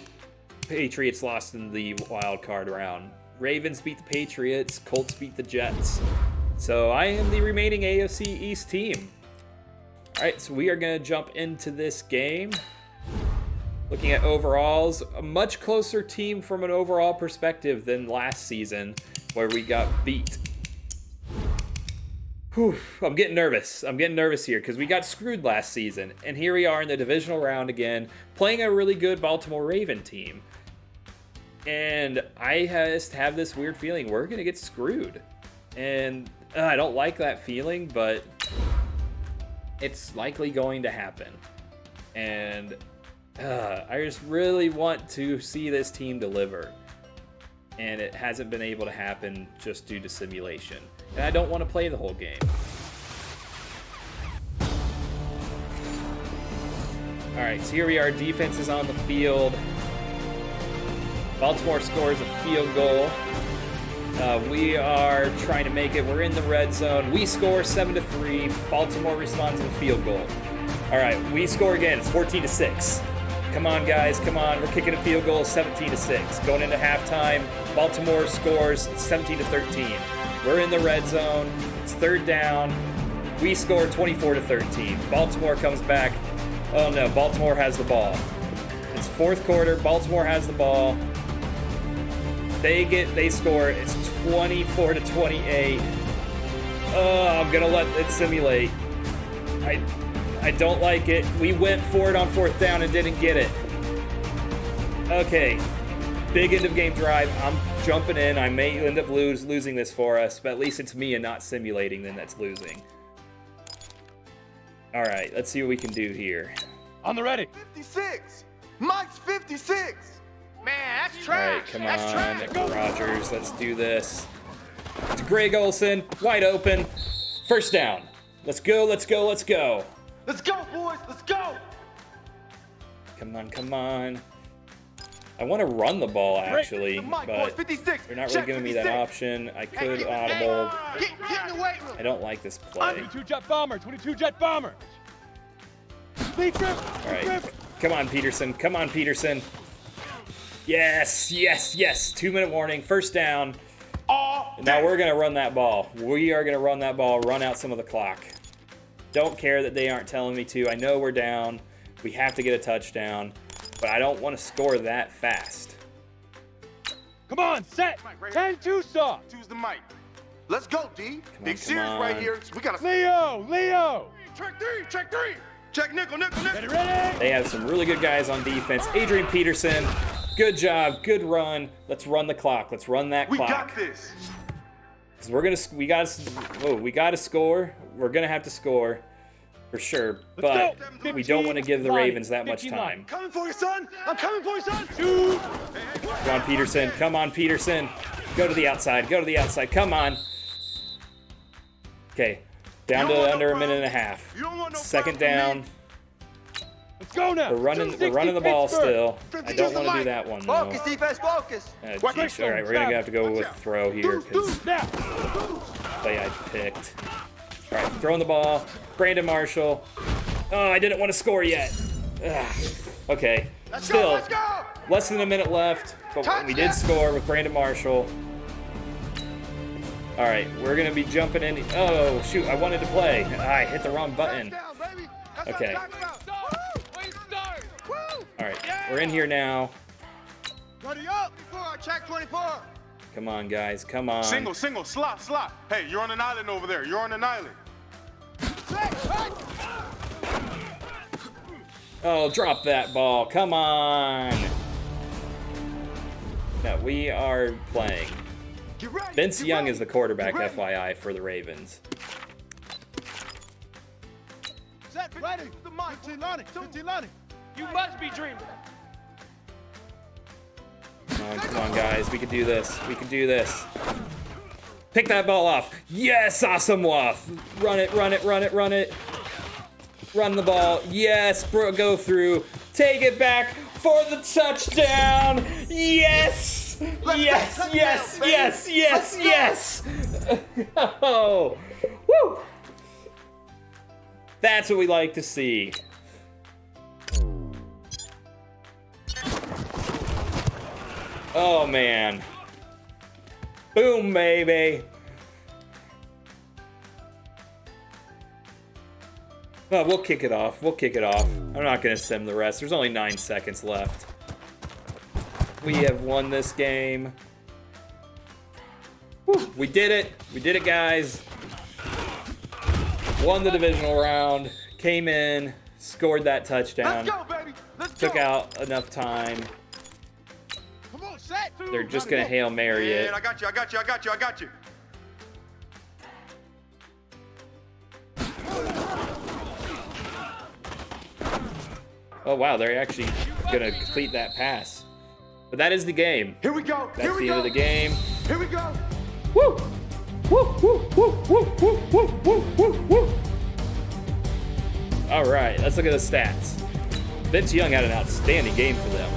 Patriots lost in the wild card round. Ravens beat the Patriots, Colts beat the Jets. So I am the remaining AFC East team. All right, so we are going to jump into this game. Looking at overalls, a much closer team from an overall perspective than last season, where we got beat. Whew, I'm getting nervous. I'm getting nervous here because we got screwed last season. And here we are in the divisional round again, playing a really good Baltimore Raven team. And I just have this weird feeling we're going to get screwed. And I don't like that feeling, but it's likely going to happen. And I just really want to see this team deliver. And it hasn't been able to happen just due to simulation. And I don't want to play the whole game. All right, so here we are. Defense is on the field. Baltimore scores a field goal. We are trying to make it. We're in the red zone. We score 7-3. Baltimore responds with a field goal. All right, we score again. It's 14-6. Come on, guys. Come on. We're kicking a field goal, 17-6. Going into halftime, Baltimore scores 17-13. We're in the red zone. It's third down. We score 24-13. Baltimore comes back. Oh no, Baltimore has the ball. It's fourth quarter. Baltimore has the ball. They score. It's 24-28. Oh, I'm gonna let it simulate. I don't like it. We went for it on fourth down and didn't get it. Okay, big end of game drive. I'm jumping in. I may end up losing this for us, but at least it's me and not simulating then that's losing. All right, let's see what we can do here. On the ready. 56. Mike's 56. Man, that's trash. All right, come on, Rodgers. Let's do this. It's Greg Olsen, wide open. First down. Let's go, let's go, let's go. Let's go, boys. Let's go. Come on, come on. I want to run the ball, actually, but they're not really giving me that option. I could audible. Get in the weight room. I don't like this play. 22 jet bomber, 22 jet bomber. Lead grip. All right, come on, Peterson. Come on, Peterson. Yes, yes, yes. 2-minute warning. First down. Now we're going to run that ball. We are going to run that ball, run out some of the clock. Don't care that they aren't telling me to. I know we're down. We have to get a touchdown, but I don't want to score that fast. Come on, set. 10-2 soft. Choose the mic. Let's go, D. Big series right here. We got to Leo. Check three. Check nickel. Ready. They have some really good guys on defense. Adrian Peterson, good job, good run. Let's run the clock. Let's run that clock. We got this. Because we gotta score. We're gonna have to score for sure, but we don't want to give the Ravens that much time. Coming for you, son. I'm coming for you, son. Shoot. Come on, Peterson. Come on, Peterson. Go to the outside. Go to the outside. Come on. Okay, down to under a minute and a half. Second down. Let's go now. We're running the ball still. I don't want to do that one though. Focus, defense, focus. Geez. All right, we're gonna have to go with throw here because play I picked. All right, throwing the ball. Brandon Marshall. Oh, I didn't want to score yet. Ugh. Okay, still less than a minute left, but we did score with Brandon Marshall. All right, we're gonna be jumping in. Oh shoot, I wanted to play. I hit the wrong button. Okay. All right, we're in here now. Ready up. Check 24. Come on, guys, come on. Single, slot. Hey, you're on an island over there. You're on an island. Oh, drop that ball. Come on. No, we are playing. Vince Young is the quarterback, FYI, for the Ravens. Set, ready. You must be dreaming. Come on, guys. We can do this. We can do this. Pick that ball off. Yes, awesome waff. Run it. Run the ball. Yes, bro, go through. Take it back for the touchdown. Yes. Yes. Oh, woo. That's what we like to see. Oh, man. Boom, baby. Oh, we'll kick it off. I'm not going to sim the rest. There's only 9 seconds left. We have won this game. Woo, we did it, guys. Won the divisional round. Came in. Scored that touchdown. Let's go, baby. Took out enough time. Come on, set. They're just going to Hail Mary it. I got you. Oh, wow, they're actually going to complete that pass. But that is the game. Here we go. That's the end of the game. Here we go. Woo! Woo! All right, let's look at the stats. Vince Young had an outstanding game for them.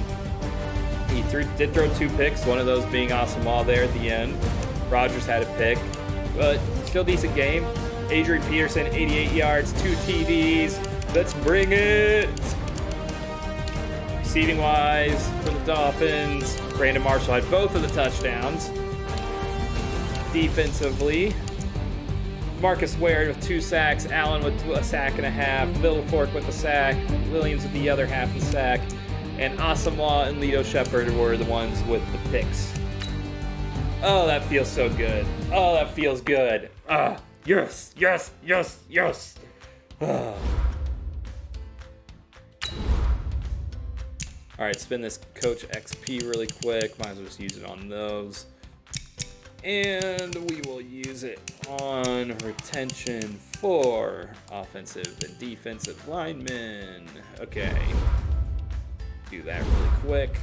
He did throw 2 picks, one of those being awesome while there at the end. Rodgers had a pick, but still decent game. Adrian Peterson, 88 yards, 2 TDs. Let's bring it. Receiving wise for the Dolphins, Brandon Marshall had both of the touchdowns. Defensively, Marcus Ware with 2 sacks, Allen with a sack and a half, Middlefork with a sack, Williams with the other half a sack, and Asamoah and Lito Shepherd were the ones with the picks. Oh, that feels so good. Oh, that feels good. Yes. All right, spin this Coach XP really quick. Might as well just use it on those. And we will use it on retention for offensive and defensive linemen. Okay. Do that really quick.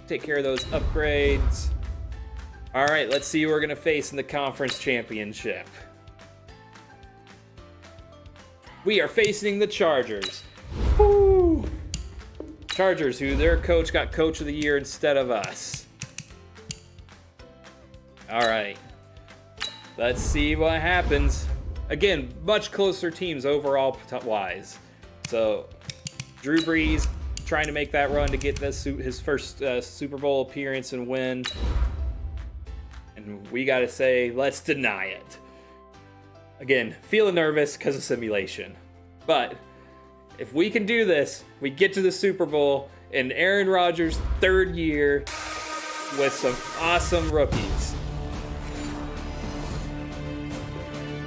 Take care of those upgrades. All right, let's see who we're going to face in the conference championship. We are facing the Chargers. Woo! Chargers, who their coach got Coach of the Year instead of us. All right. Let's see what happens. Again, much closer teams overall wise. So, Drew Brees trying to make that run to get his first Super Bowl appearance and win. And we got to say, let's deny it. Again, feeling nervous because of simulation. But if we can do this, we get to the Super Bowl in Aaron Rodgers' 3rd year with some awesome rookies.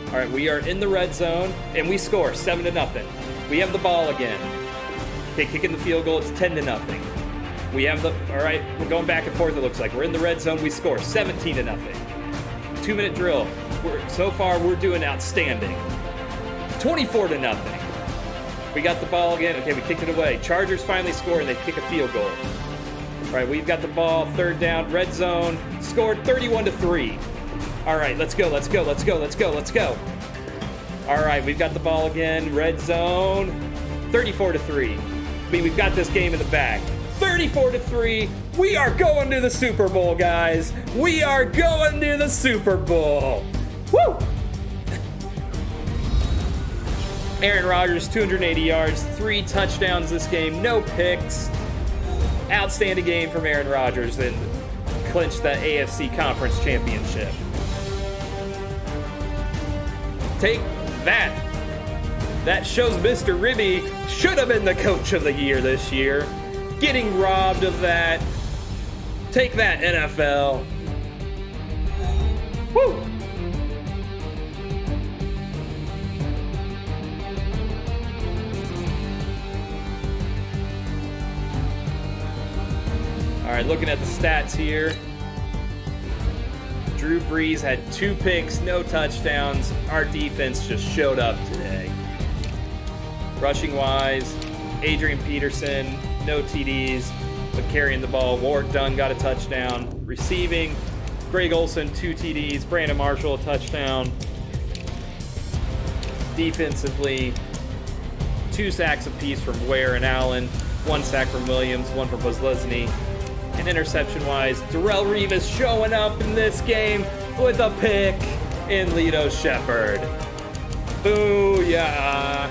All right, we are in the red zone, and we score 7-0. We have the ball again. Okay, kicking the field goal, it's 10-0. We have all right, we're going back and forth, it looks like. We're in the red zone, we score 17-0. 2-minute drill. So far, we're doing outstanding. 24-0. We got the ball again. Okay, we kicked it away. Chargers finally score, and they kick a field goal. All right, we've got the ball, 3rd down, red zone. Scored 31-3. All right, let's go. All right, we've got the ball again, red zone. 34-3. I mean, we've got this game in the bag. 34-3. We are going to the Super Bowl, guys. We are going to the Super Bowl. Woo! Aaron Rodgers, 280 yards, 3 touchdowns this game, no picks. Outstanding game from Aaron Rodgers and clinched that AFC Conference Championship. Take that. That shows Mr. Ribby should have been the coach of the year this year. Getting robbed of that. Take that, NFL. Woo! All right, looking at the stats here. Drew Brees had 2 picks, no touchdowns. Our defense just showed up today. Rushing wise, Adrian Peterson, no TDs, but carrying the ball. Warwick Dunn got a touchdown. Receiving, Greg Olsen, 2 TDs. Brandon Marshall, a touchdown. Defensively, 2 sacks apiece from Ware and Allen. 1 sack from Williams, 1 from Posluszny. And interception-wise, Darrelle Revis showing up in this game with a pick in Lito Shepherd. Booyah!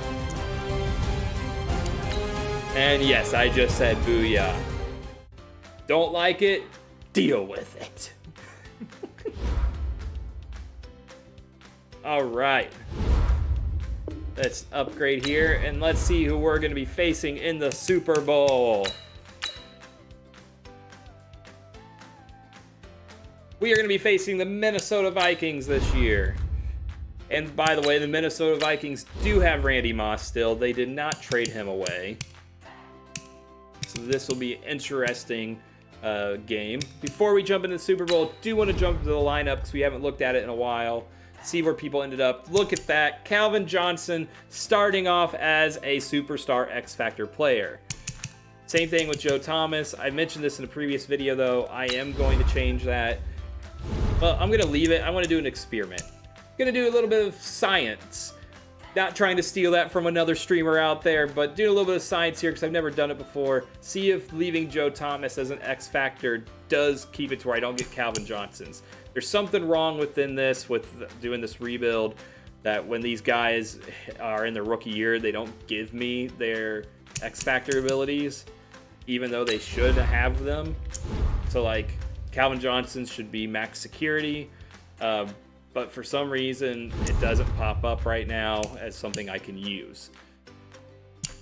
And yes, I just said booyah. Don't like it? Deal with it. All right. Let's upgrade here, and let's see who we're going to be facing in the Super Bowl. We are going to be facing the Minnesota Vikings this year. And by the way, the Minnesota Vikings do have Randy Moss still. They did not trade him away. So this will be an interesting game. Before we jump into the Super Bowl, do want to jump into the lineup because we haven't looked at it in a while. See where people ended up. Look at that. Calvin Johnson starting off as a superstar X Factor player. Same thing with Joe Thomas. I mentioned this in a previous video, though. I am going to change that. Well, I'm going to leave it. I want to do an experiment. I'm going to do a little bit of science. Not trying to steal that from another streamer out there, but do a little bit of science here because I've never done it before. See if leaving Joe Thomas as an X Factor does keep it to where I don't get Calvin Johnson's. There's something wrong within this, with doing this rebuild, that when these guys are in their rookie year, they don't give me their X Factor abilities, even though they should have them. So, like, Calvin Johnson should be max security, but for some reason, it doesn't pop up right now as something I can use.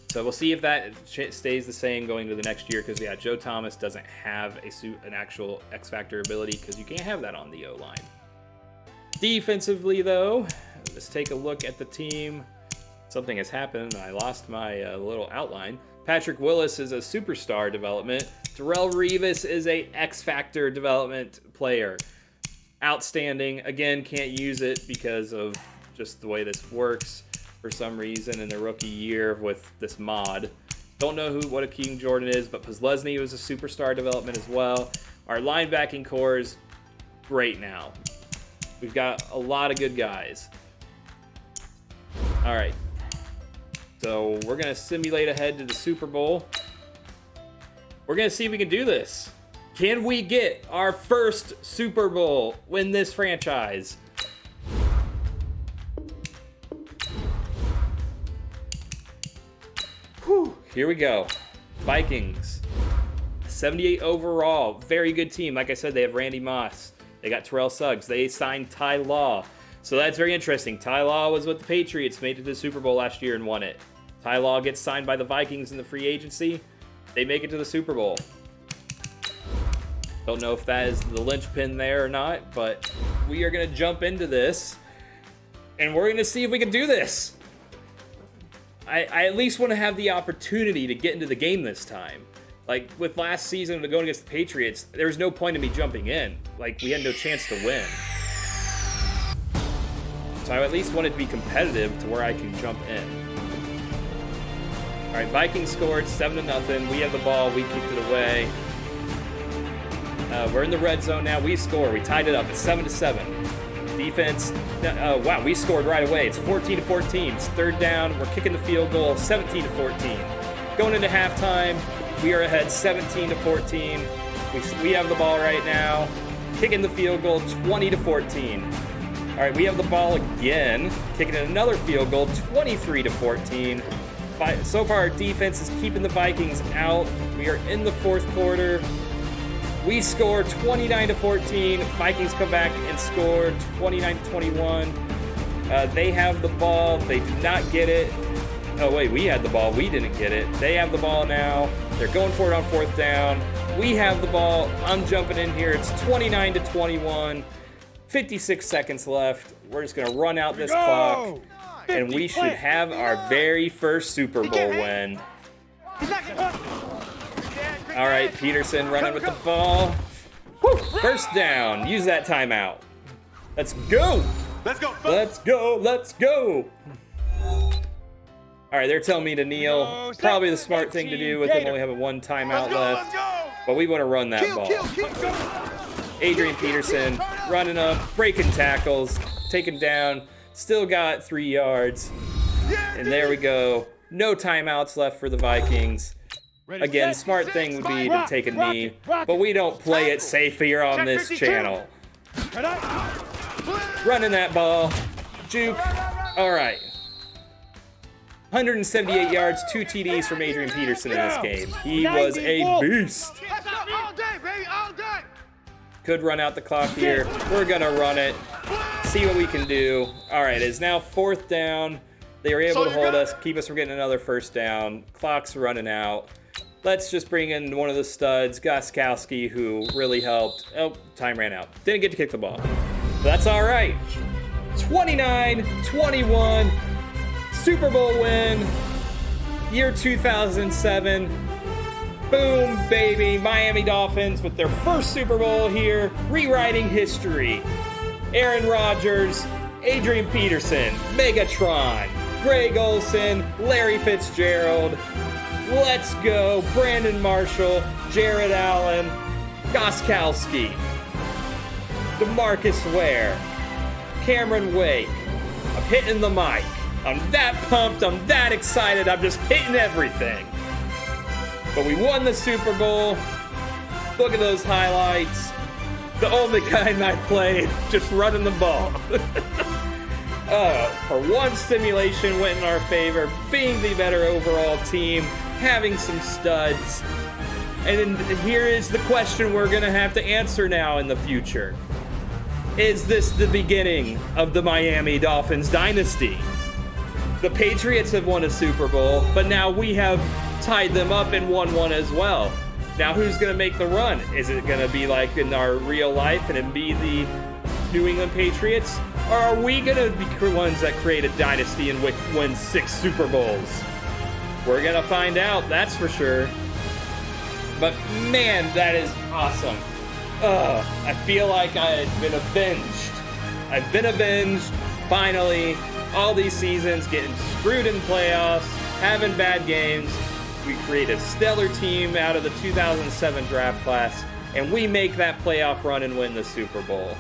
So we'll see if that stays the same going to the next year, because, yeah, Joe Thomas doesn't have an actual X Factor ability, because you can't have that on the O-line. Defensively, though, let's take a look at the team. Something has happened. I lost my little outline. Patrick Willis is a superstar development. Darrelle Revis is a X Factor development player. Outstanding. Again, can't use it because of just the way this works for some reason in the rookie year with this mod. Don't know what a King Jordan is, but Posluszny was a superstar development as well. Our linebacking core is great now. We've got a lot of good guys. All right. So we're going to simulate ahead to the Super Bowl. We're going to see if we can do this. Can we get our first Super Bowl win this franchise? Whew, here we go. Vikings. 78 overall. Very good team. Like I said, they have Randy Moss. They got Terrell Suggs. They signed Ty Law. So that's very interesting. Ty Law was with the Patriots, made it to the Super Bowl last year and won it. Ty Law gets signed by the Vikings in the free agency. They make it to the Super Bowl. Don't know if that is the linchpin there or not, but we are going to jump into this, and we're going to see if we can do this. I at least want to have the opportunity to get into the game this time. Like, with last season going against the Patriots, there was no point in me jumping in. Like, we had no chance to win. So I at least want it to be competitive to where I can jump in. All right, Vikings scored 7-0. We have the ball. We kicked it away. We're in the red zone now. We score. We tied it up. It's 7-7. Defense. Wow, we scored right away. It's 14-14. It's third down. We're kicking the field goal. 17-14. Going into halftime, we are ahead 17-14. We have the ball right now. Kicking the field goal 20-14. All right, we have the ball again. Kicking another field goal 23-14. So far, our defense is keeping the Vikings out. We are in the fourth quarter. We score 29-14. Vikings come back and score 29-21. They have the ball. They do not get it. Oh, wait, we had the ball. We didn't get it. They have the ball now. They're going for it on fourth down. We have the ball. I'm jumping in here. It's 29-21. 56 seconds left. We're just going to run out this clock. And we should have our very first Super Bowl win. All right, Peterson running with the ball. Woo, first down. Use that timeout. Let's go. Let's go. Let's go. Let's go. All right, they're telling me to kneel. Probably the smart thing to do with them only having one timeout left. But we want to run that ball. Adrian Peterson running up, breaking tackles, taken down. Still got 3 yards. And there we go. No timeouts left for the Vikings. Again, smart thing would be to take a knee, but we don't play it safe here on this channel. Running that ball. Juke. All right. 178 yards, 2 TDs from Adrian Peterson in this game. He was a beast. All day, baby, all day. Could run out the clock here. We're going to run it. See what we can do. All right, it's now fourth down. They were able to hold us, keep us from getting another first down. Clock's running out. Let's just bring in one of the studs, Gostkowski, who really helped. Oh, time ran out. Didn't get to kick the ball. That's all right. 29-21. Super Bowl win. Year 2007. Boom, baby. Miami Dolphins with their first Super Bowl here. Rewriting history. Aaron Rodgers, Adrian Peterson, Megatron, Greg Olsen, Larry Fitzgerald. Let's go. Brandon Marshall, Jared Allen, Gostkowski, DeMarcus Ware, Cameron Wake. I'm hitting the mic. I'm that pumped. I'm that excited. I'm just hitting everything. But we won the Super Bowl. Look at those highlights. The only kind I played, just running the ball. For one, simulation went in our favor, being the better overall team, having some studs. And here is the question we're going to have to answer now in the future. Is this the beginning of the Miami Dolphins dynasty? The Patriots have won a Super Bowl, but now we have tied them up and won one as well. Now who's going to make the run? Is it going to be like in our real life and it be the New England Patriots? Or are we going to be the ones that create a dynasty and win 6 Super Bowls? We're going to find out, that's for sure. But man, that is awesome. I feel like I've been avenged. I've been avenged, finally. All these seasons, getting screwed in playoffs, having bad games. We create a stellar team out of the 2007 draft class, and we make that playoff run and win the Super Bowl.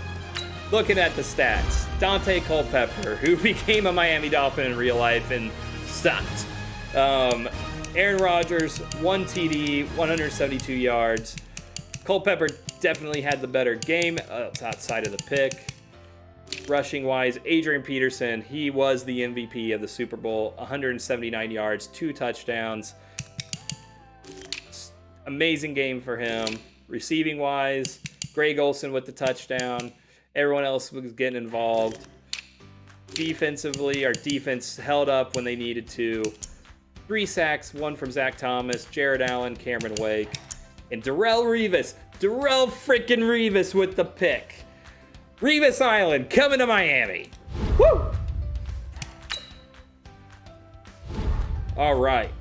Looking at the stats, Dante Culpepper, who became a Miami Dolphin in real life and sucked. Aaron Rodgers, 1 TD, 172 yards. Culpepper definitely had the better game outside of the pick. Rushing wise, Adrian Peterson, he was the MVP of the Super Bowl, 179 yards, 2 touchdowns. Amazing game for him. Receiving wise, Greg Olsen with the touchdown. Everyone else was getting involved. Defensively, our defense held up when they needed to. 3 sacks, 1 from Zach Thomas, Jared Allen, Cameron Wake, and Darrelle freaking Revis with the pick. Revis Island coming to Miami. Woo! All right.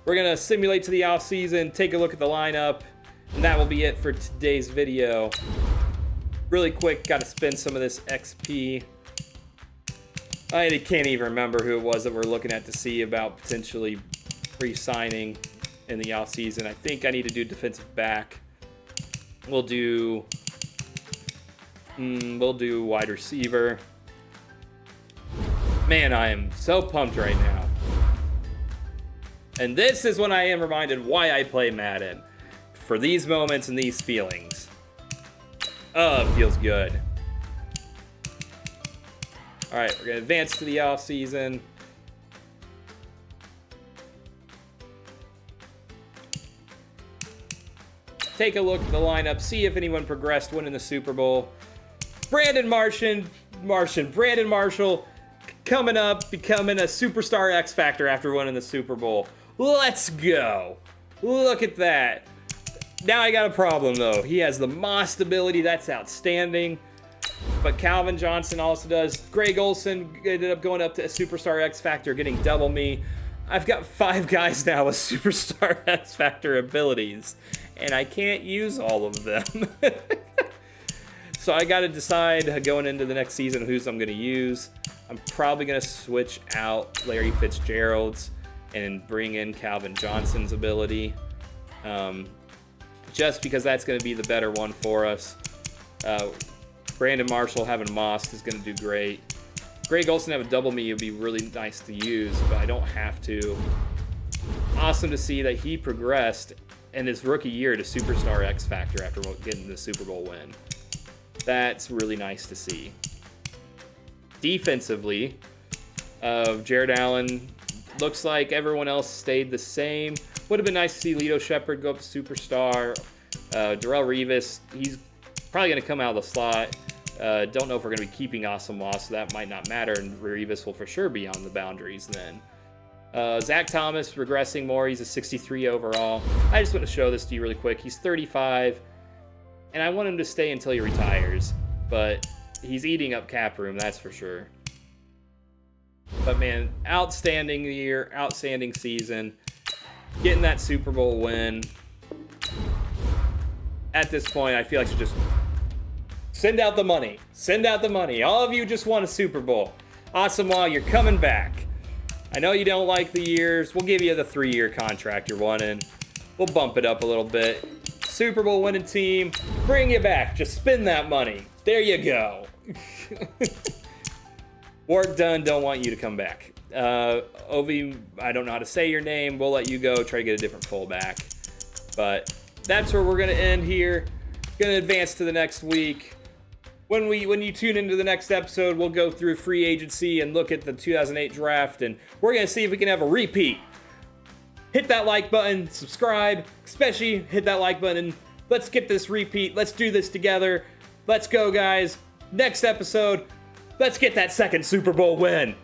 We're going to simulate to the offseason, take a look at the lineup, and that will be it for today's video. Really quick, got to spend some of this XP. I can't even remember who it was that we're looking at to see about potentially re-signing in the offseason. I think I need to do defensive back. We'll do wide receiver. Man, I am so pumped right now. And this is when I am reminded why I play Madden. For these moments and these feelings. Oh, it feels good. All right, we're going to advance to the offseason. Take a look at the lineup, see if anyone progressed winning the Super Bowl. Brandon Marshall coming up, becoming a superstar X Factor after winning the Super Bowl. Let's go. Look at that. Now I got a problem, though. He has the Moss ability. That's outstanding. But Calvin Johnson also does. Greg Olsen ended up going up to a Superstar X Factor, getting double me. I've got 5 guys now with Superstar X Factor abilities, and I can't use all of them. So I got to decide going into the next season who's I'm going to use. I'm probably going to switch out Larry Fitzgerald's and bring in Calvin Johnson's ability. Just because that's going to be the better one for us. Brandon Marshall having Moss is going to do great. Greg Olsen having double me would be really nice to use, but I don't have to. Awesome to see that he progressed in his rookie year to Superstar X Factor after getting the Super Bowl win. That's really nice to see. Defensively, Jared Allen looks like everyone else stayed the same. Would have been nice to see Lito Shepherd go up to Superstar. Darrelle Revis, he's probably going to come out of the slot. Don't know if we're going to be keeping Awesome Moss, so that might not matter, and Revis will for sure be on the boundaries then. Zach Thomas regressing more. He's a 63 overall. I just want to show this to you really quick. He's 35, and I want him to stay until he retires, but he's eating up cap room, that's for sure. But man, outstanding year, outstanding season. Getting that Super Bowl win. At this point, I feel like I should just send out the money. Send out the money. All of you just won a Super Bowl. Awesome, you're coming back. I know you don't like the years. We'll give you the 3-year contract you're wanting. We'll bump it up a little bit. Super Bowl winning team. Bring you back. Just spend that money. There you go. Work done. Don't want you to come back. Ovi, I don't know how to say your name. We'll let you go. Try to get a different fullback. But that's where we're going to end here. Going to advance to the next week. When you tune into the next episode, we'll go through free agency and look at the 2008 draft, and we're going to see if we can have a repeat. Hit that like button, subscribe, especially hit that like button. Let's get this repeat. Let's do this together. Let's go, guys. Next episode, let's get that second Super Bowl win.